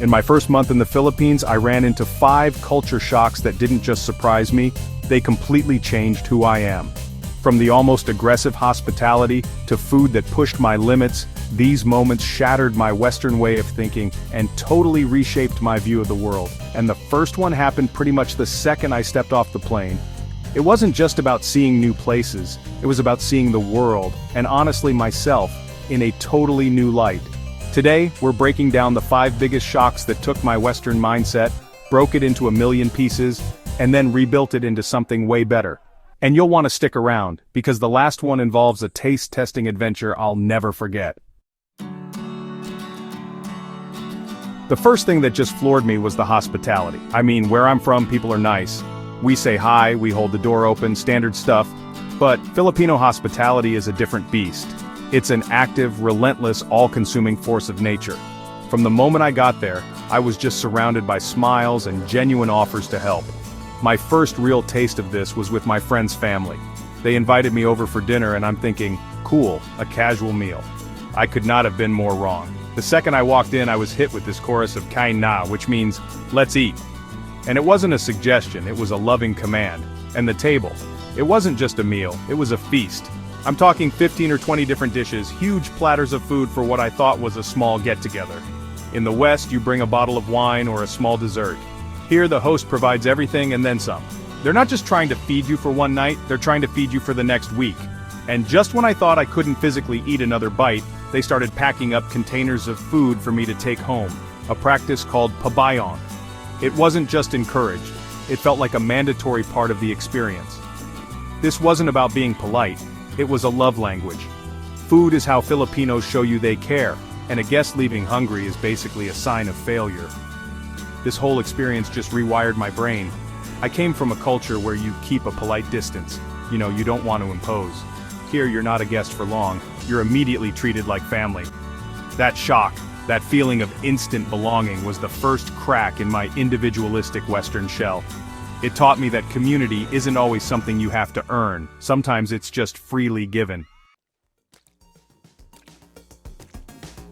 In my first month in the Philippines, I ran into 5 culture shocks that didn't just surprise me, they completely changed who I am. From the almost aggressive hospitality to food that pushed my limits, these moments shattered my Western way of thinking and totally reshaped my view of the world. And the first one happened pretty much the second I stepped off the plane. It wasn't just about seeing new places, it was about seeing the world, and honestly myself, in a totally new light. Today, we're breaking down the 5 biggest shocks that took my Western mindset, broke it into a million pieces, and then rebuilt it into something way better. And you'll want to stick around, because the last one involves a taste-testing adventure I'll never forget. The first thing that just floored me was the hospitality. I mean, where I'm from, people are nice. We say hi, we hold the door open, standard stuff. But Filipino hospitality is a different beast. It's an active, relentless, all-consuming force of nature. From the moment I got there, I was just surrounded by smiles and genuine offers to help. My first real taste of this was with my friend's family. They invited me over for dinner and I'm thinking, cool, a casual meal. I could not have been more wrong. The second I walked in, I was hit with this chorus of kain na, which means, let's eat. And it wasn't a suggestion, it was a loving command. And the table. It wasn't just a meal, it was a feast. I'm talking 15 or 20 different dishes, huge platters of food for what I thought was a small get-together. In the West, you bring a bottle of wine or a small dessert. Here, the host provides everything and then some. They're not just trying to feed you for one night, they're trying to feed you for the next week. And just when I thought I couldn't physically eat another bite, they started packing up containers of food for me to take home, a practice called pabayon. It wasn't just encouraged, it felt like a mandatory part of the experience. This wasn't about being polite, it was a love language. Food is how Filipinos show you they care, and a guest leaving hungry is basically a sign of failure. This whole experience just rewired my brain. I came from a culture where you keep a polite distance. You know, you don't want to impose. Here you're not a guest for long, you're immediately treated like family. That shock, that feeling of instant belonging was the first crack in my individualistic Western shell. It taught me that community isn't always something you have to earn, sometimes it's just freely given.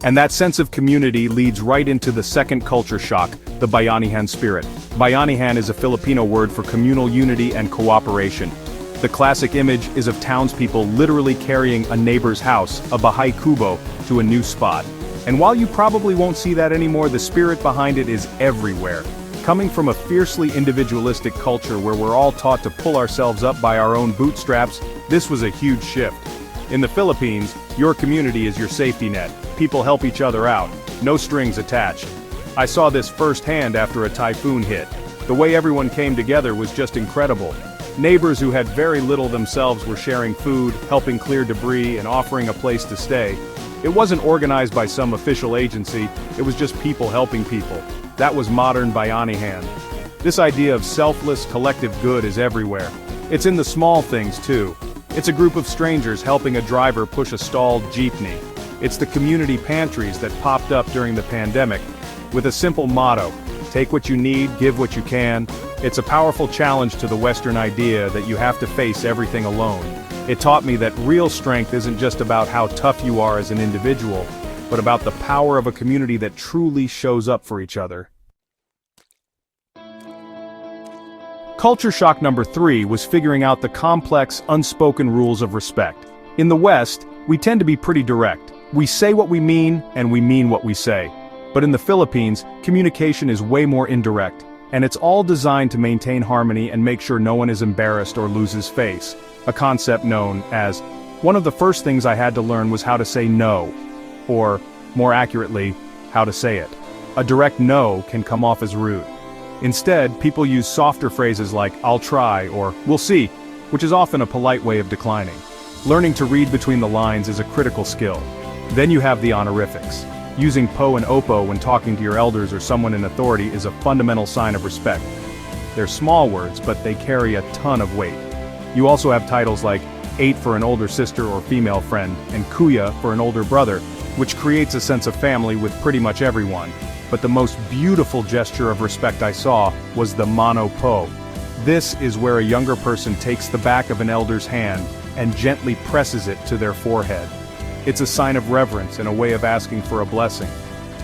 And that sense of community leads right into the second culture shock, the bayanihan spirit. Bayanihan is a Filipino word for communal unity and cooperation. The classic image is of townspeople literally carrying a neighbor's house, a bahay kubo, to a new spot. And while you probably won't see that anymore, the spirit behind it is everywhere. Coming from a fiercely individualistic culture where we're all taught to pull ourselves up by our own bootstraps, this was a huge shift. In the Philippines, your community is your safety net. People help each other out, no strings attached. I saw this firsthand after a typhoon hit. The way everyone came together was just incredible. Neighbors who had very little themselves were sharing food, helping clear debris, and offering a place to stay. It wasn't organized by some official agency, it was just people helping people. That was modern bayanihan. This idea of selfless, collective good is everywhere. It's in the small things too. It's a group of strangers helping a driver push a stalled jeepney. It's the community pantries that popped up during the pandemic, with a simple motto, take what you need, give what you can. It's a powerful challenge to the Western idea that you have to face everything alone. It taught me that real strength isn't just about how tough you are as an individual, but about the power of a community that truly shows up for each other. Culture shock number 3 was figuring out the complex, unspoken rules of respect. In the West, we tend to be pretty direct. We say what we mean, and we mean what we say. But in the Philippines, communication is way more indirect, and it's all designed to maintain harmony and make sure no one is embarrassed or loses face. A concept known as, one of the first things I had to learn was how to say no. Or, more accurately, how to say it. A direct no can come off as rude. Instead, people use softer phrases like, I'll try, or, we'll see, which is often a polite way of declining. Learning to read between the lines is a critical skill. Then you have the honorifics. Using po and opo when talking to your elders or someone in authority is a fundamental sign of respect. They're small words, but they carry a ton of weight. You also have titles like ate for an older sister or female friend, and kuya for an older brother, which creates a sense of family with pretty much everyone. But the most beautiful gesture of respect I saw was the mano po. This is where a younger person takes the back of an elder's hand and gently presses it to their forehead. It's a sign of reverence and a way of asking for a blessing.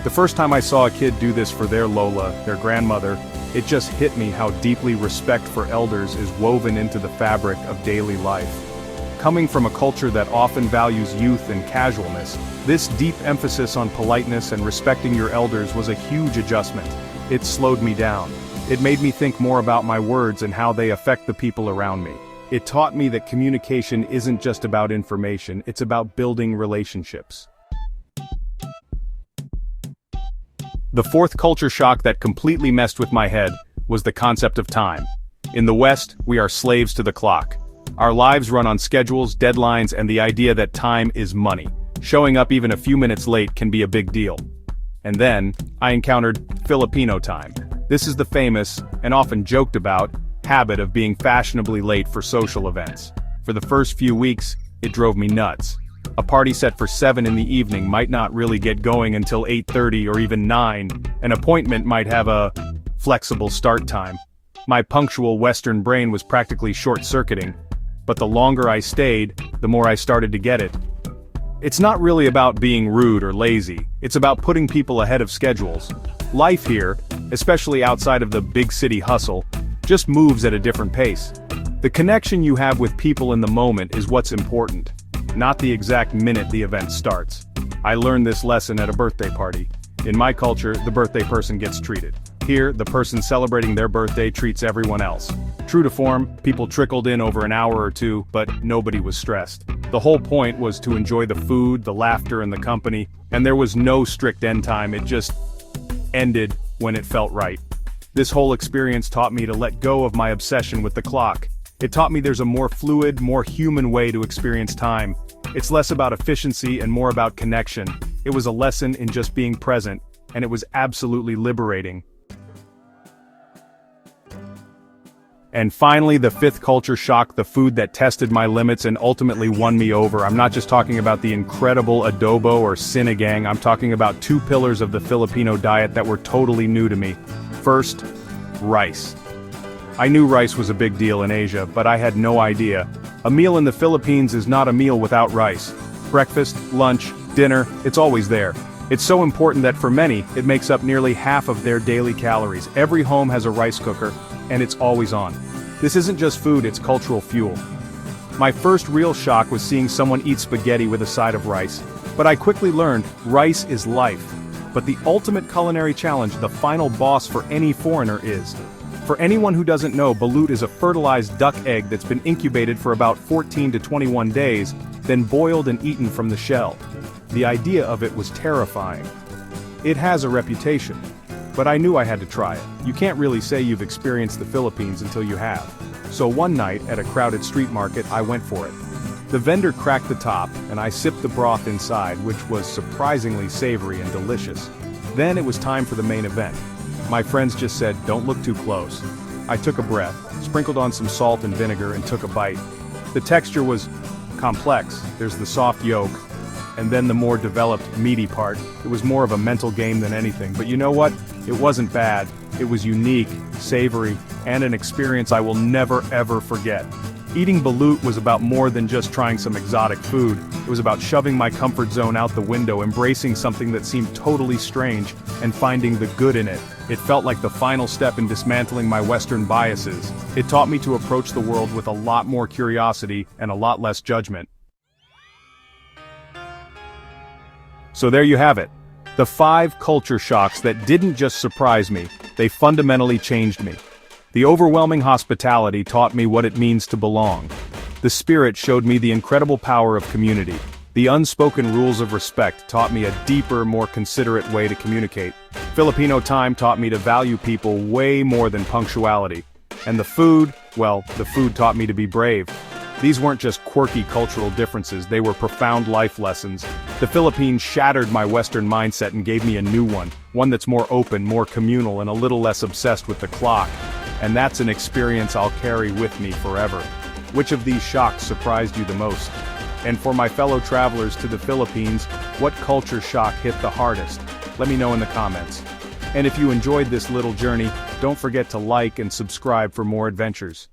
The first time I saw a kid do this for their Lola, their grandmother, it just hit me how deeply respect for elders is woven into the fabric of daily life. Coming from a culture that often values youth and casualness, this deep emphasis on politeness and respecting your elders was a huge adjustment. It slowed me down. It made me think more about my words and how they affect the people around me. It taught me that communication isn't just about information, it's about building relationships. The fourth culture shock that completely messed with my head was the concept of time. In the West, we are slaves to the clock. Our lives run on schedules, deadlines, and the idea that time is money. Showing up even a few minutes late can be a big deal. And then, I encountered Filipino time. This is the famous, and often joked about, habit of being fashionably late for social events. For the first few weeks, it drove me nuts. A party set for 7 in the evening might not really get going until 8:30 or even 9. An appointment might have a flexible start time. My punctual Western brain was practically short-circuiting, but the longer I stayed, the more I started to get it. It's not really about being rude or lazy, it's about putting people ahead of schedules. Life here, especially outside of the big city hustle, just moves at a different pace. The connection you have with people in the moment is what's important, not the exact minute the event starts. I learned this lesson at a birthday party. In my culture, the birthday person gets treated. Here, the person celebrating their birthday treats everyone else. True to form, people trickled in over an hour or two, but nobody was stressed. The whole point was to enjoy the food, the laughter, and the company, and there was no strict end time, it just ended when it felt right. This whole experience taught me to let go of my obsession with the clock. It taught me there's a more fluid, more human way to experience time. It's less about efficiency and more about connection. It was a lesson in just being present, and it was absolutely liberating. And finally, the fifth culture shock, the food that tested my limits and ultimately won me over. I'm not just talking about the incredible adobo or sinigang, I'm talking about two pillars of the Filipino diet that were totally new to me. First, rice. I knew rice was a big deal in Asia, but I had no idea. A meal in the Philippines is not a meal without rice. Breakfast, lunch, dinner, it's always there. It's so important that for many, it makes up nearly half of their daily calories. Every home has a rice cooker, and it's always on. This isn't just food, it's cultural fuel. My first real shock was seeing someone eat spaghetti with a side of rice, but I quickly learned rice is life. But the ultimate culinary challenge, the final boss for any foreigner is. For anyone who doesn't know, balut is a fertilized duck egg that's been incubated for about 14 to 21 days, then boiled and eaten from the shell. The idea of it was terrifying. It has a reputation, but I knew I had to try it. You can't really say you've experienced the Philippines until you have. So one night, at a crowded street market, I went for it. The vendor cracked the top, and I sipped the broth inside, which was surprisingly savory and delicious. Then it was time for the main event. My friends just said, "Don't look too close." I took a breath, sprinkled on some salt and vinegar, and took a bite. The texture was complex. There's the soft yolk, and then the more developed, meaty part. It was more of a mental game than anything, but you know what? It wasn't bad. It was unique, savory, and an experience I will never ever forget. Eating balut was about more than just trying some exotic food. It was about shoving my comfort zone out the window, embracing something that seemed totally strange, and finding the good in it. It felt like the final step in dismantling my Western biases. It taught me to approach the world with a lot more curiosity and a lot less judgment. So there you have it. The 5 culture shocks that didn't just surprise me, they fundamentally changed me. The overwhelming hospitality taught me what it means to belong. The spirit showed me the incredible power of community. The unspoken rules of respect taught me a deeper, more considerate way to communicate. Filipino time taught me to value people way more than punctuality. And the food, well, the food taught me to be brave. These weren't just quirky cultural differences, they were profound life lessons. The Philippines shattered my Western mindset and gave me a new one that's more open, more communal, and a little less obsessed with the clock. And that's an experience I'll carry with me forever. Which of these shocks surprised you the most? And for my fellow travelers to the Philippines, what culture shock hit the hardest? Let me know in the comments. And if you enjoyed this little journey, don't forget to like and subscribe for more adventures.